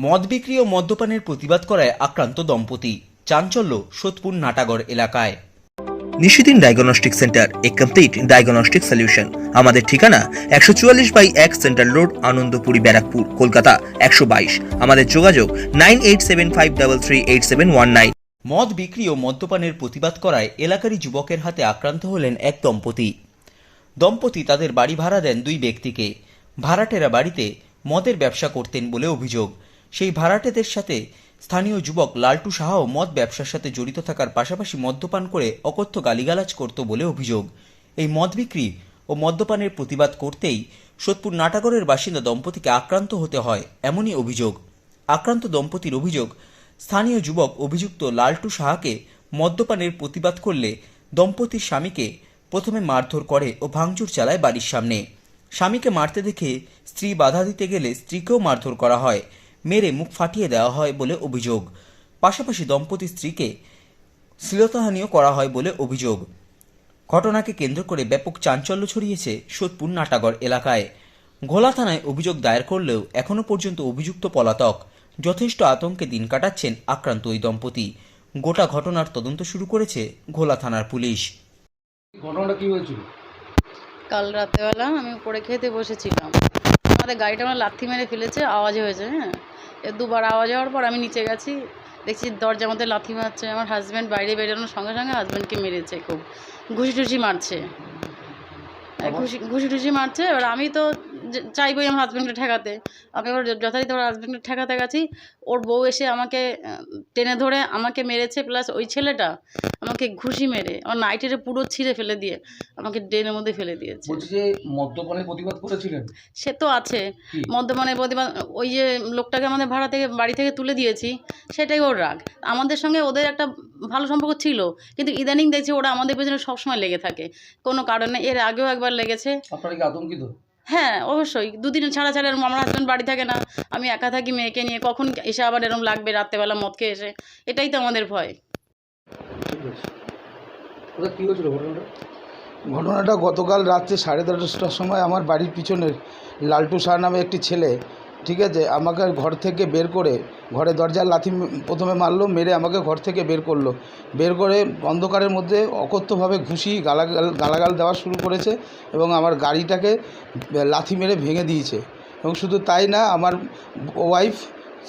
মদ বিক্রি ও মদ্যপানের প্রতিবাদ করায় আক্রান্ত দম্পতি। চাঞ্চল্য সোদপুর নাটাগড় এলাকায়। নিশিদিন ডায়াগনস্টিক সেন্টার, এ কমপ্লিট ডায়াগনস্টিক সলিউশন। আমাদের ঠিকানা 144/1 সেন্ট্রাল রোড, আনন্দপুরি, ব্যারাকপুর, কলকাতা 122। আমাদের যোগাযোগ 9875338719। মদ বিক্রি ও মদ্যপানের প্রতিবাদ করায় এলাকারই যুবকের হাতে আক্রান্ত হলেন এক দম্পতি তাদের বাড়ি ভাড়া দেন দুই ব্যক্তিকে। ভাড়াটেরা বাড়িতে মদের ব্যবসা করতেন বলে অভিযোগ। সেই ভাড়াটেদের সাথে স্থানীয় যুবক লালটু সাহাও মদ ব্যবসার সাথে জড়িত থাকার পাশাপাশি মদ্যপান করে অকথ্য গালিগালাজ করত বলে অভিযোগ। এই মদ বিক্রি ও মদ্যপানের প্রতিবাদ করতেই সোদপুর নাটাগড়ের বাসিন্দা দম্পতিকে আক্রান্ত হতে হয়, এমনই অভিযোগ। আক্রান্ত দম্পতির অভিযোগ, স্থানীয় যুবক অভিযুক্ত লালটু সাহাকে মদ্যপানের প্রতিবাদ করলে দম্পতির স্বামীকে প্রথমে মারধর করে ও ভাঙচুর চালায় বাড়ির সামনে। স্বামীকে মারতে দেখে স্ত্রী বাধা দিতে গেলে স্ত্রীকেও মারধর করা হয়, মেরে মুখ ফাটিয়ে দেওয়া হয় বলে অভিযোগ। পাশাপাশি দম্পতির স্ত্রীকে শ্লীলতাহানিও করা হয় বলে অভিযোগ। ঘটনাকে কেন্দ্র করে ব্যাপক চাঞ্চল্য ছড়িয়েছে সোদপুর নাটাগড় এলাকায়। ঘোলা থানায় অভিযোগ দায়ের করলেও এখনও পর্যন্ত অভিযুক্ত পলাতক। যথেষ্ট আতঙ্কে দিন কাটাচ্ছেন আক্রান্ত ওই দম্পতি। গোটা ঘটনার তদন্ত শুরু করেছে ঘোলা থানার পুলিশ। ঘটনাটা কি হয়েছিল? কাল রাতেবেলা আমি উপরে খেতে বসেছিলাম, আমাদের গাড়িটা আমার লাথি মেরে ফেলেছে, আওয়াজ হয়েছে। হ্যাঁ, দুবার আওয়াজ হওয়ার পর আমি নিচে গেছি, দেখছি দরজার মধ্যে লাথি মারছে। আমার হাজব্যান্ড বাইরে বেরোনোর সঙ্গে সঙ্গে হাজব্যান্ডকে মেরেছে, খুব ঘুষি টুসি মারছে, ঘুষি মারছে। এবার আমি তো চাইবই আমার হাজব্যান্ডকে ঠেকাতে। আমি এবার যথারীতি আমার হাজব্যান্ডকে ঠেকাতে গেছি, ওর বউ এসে আমাকে টেনে ধরে আমাকে মেরেছে, প্লাস ওই ছেলেটা আমাকে ঘুষি মেরে আমার নাইটের পুরো ছিঁড়ে ফেলে দিয়ে আমাকে ড্রেনের মধ্যে ফেলে দিয়েছে। বলছি যে মদ্যপানের প্রতিবাদ করেছিলেন? সে তো আছে, মদ্যপানের প্রতিবাদ। ওই যে লোকটাকে আমাদের ভাড়া থেকে বাড়ি থেকে তুলে দিয়েছি, সেটাই ওর রাগ। আমাদের সঙ্গে ওদের একটা ভালো সম্পর্ক ছিল, কিন্তু ইদানিং দেখছি ওরা আমাদের পেছনে সবসময় লেগে থাকে কোনো কারণে। এর আগেও একবার লেগেছে। আপনারা কি আতঙ্কিত? হ্যাঁ, অবশ্যই। দুদিন ছাড়া আমার হাজব্যান্ড বাড়ি থাকে না, আমি একা থাকি মেয়েকে নিয়ে, কখন এসে আবার এরকম লাগবে রাত্রেবেলা মদ খেয়ে এসে, এটাই তো আমাদের ভয়। কি হয়েছিল ঘটনাটা? ঘটনাটা গতকাল রাত্রে 10:30টার সময় আমার বাড়ির পিছনের লালটু শাহ নামে একটি ছেলে, ঠিক আছে, আমাকে ঘর থেকে বের করে, ঘরে দরজার লাথি প্রথমে মারলো, মেরে আমাকে ঘর থেকে বের করে অন্ধকারের মধ্যে অকথ্যভাবে ঘুষি গালাগাল দেওয়া শুরু করেছে এবং আমার গাড়িটাকে লাথি মেরে ভেঙে দিয়েছে। এবং শুধু তাই না, আমার ওয়াইফ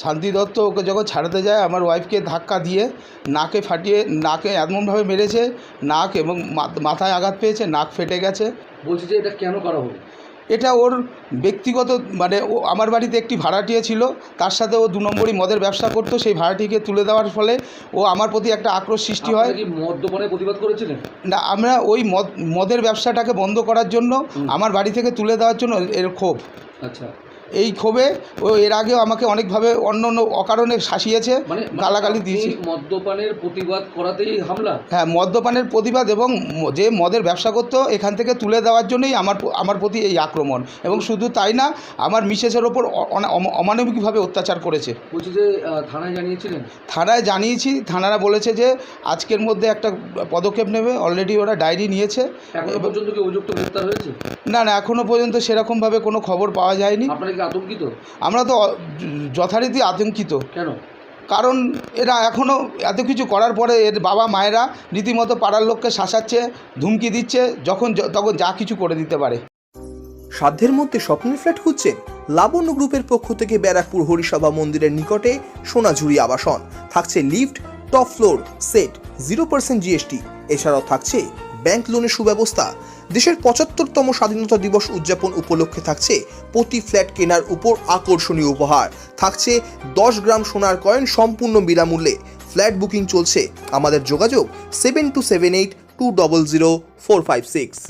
শান্তি দত্ত ওকে যখন ছাড়াতে যায়, আমার ওয়াইফকে ধাক্কা দিয়ে নাকে এমনভাবে মেরেছে, নাক এবং মাথায় আঘাত পেয়েছে, নাক ফেটে গেছে। বলছি যে এটা কেন করা হলো? এটা ওর ব্যক্তিগত, মানে ও আমার বাড়িতে একটি ভাড়াটিয়া ছিল, তার সাথে ও 2 নম্বরই মদের ব্যবসা করতো। সেই ভাড়াটিকে তুলে দেওয়ার ফলে ও আমার প্রতি একটা আক্রোশ সৃষ্টি হয়। কি মদ্যপানের প্রতিবাদ করেছিলেন? না, আমরা ওই মদের ব্যবসাটাকে বন্ধ করার জন্য, আমার বাড়ি থেকে তুলে দেওয়ার জন্য এর ক্ষোভ। আচ্ছা, এই ক্ষোভে ও এর আগেও আমাকে অনেকভাবে অন্য অকারণে শাসিয়েছে, গালাগালি দিয়েছে। মদ্যপানের প্রতিবাদ করাতেই হামলা? হ্যাঁ, মদ্যপানের প্রতিবাদ এবং যে মদের ব্যবসা করতো এখান থেকে তুলে দেওয়ার জন্যই আমার প্রতি এই আক্রমণ। এবং শুধু তাই না, আমার মিসেসের ওপর অমানবিকভাবে অত্যাচার করেছে। বলছি যে থানায় জানিয়েছিলেন? থানায় জানিয়েছি, থানারা বলেছে যে আজকের মধ্যে একটা পদক্ষেপ নেবে। অলরেডি ওরা ডায়েরি নিয়েছে। এখনো পর্যন্ত কি অভিযুক্ত গ্রেফতার হয়েছে? না, এখনও পর্যন্ত সেরকমভাবে কোনো খবর পাওয়া যায়নি। আতঙ্কিত? আমরা তো যথারীতি আতঙ্কিত। কেন? কারণ এরা এখনও এত কিছু করার পরে এর বাবা মায়েরা রীতিমতো পাড়ার লোককে শাসাচ্ছে, ধুমকি দিচ্ছে, তখন যা কিছু করে দিতে পারে। সাধ্যের মধ্যে স্বপ্নের ফ্ল্যাট খুঁজছেন? লাবণ্য গ্রুপের পক্ষ থেকে ব্যারাকপুর হরিসভা মন্দিরের নিকটে সোনাঝুরি আবাসন। থাকছে lift, top floor, set, 0% GST। এছাড়াও থাকছে ব্যাংক লোনের সুব্যবস্থা। দেশের 75তম স্বাধীনতা দিবস উদযাপন উপলক্ষে থাকছে প্রতি ফ্ল্যাট কেনার উপর আকর্ষণীয় উপহার। থাকছে 10 গ্রাম সোনার কয়েন সম্পূর্ণ বিনামূল্যে। ফ্ল্যাট বুকিং চলছে। আমাদের যোগাযোগ 7278200456।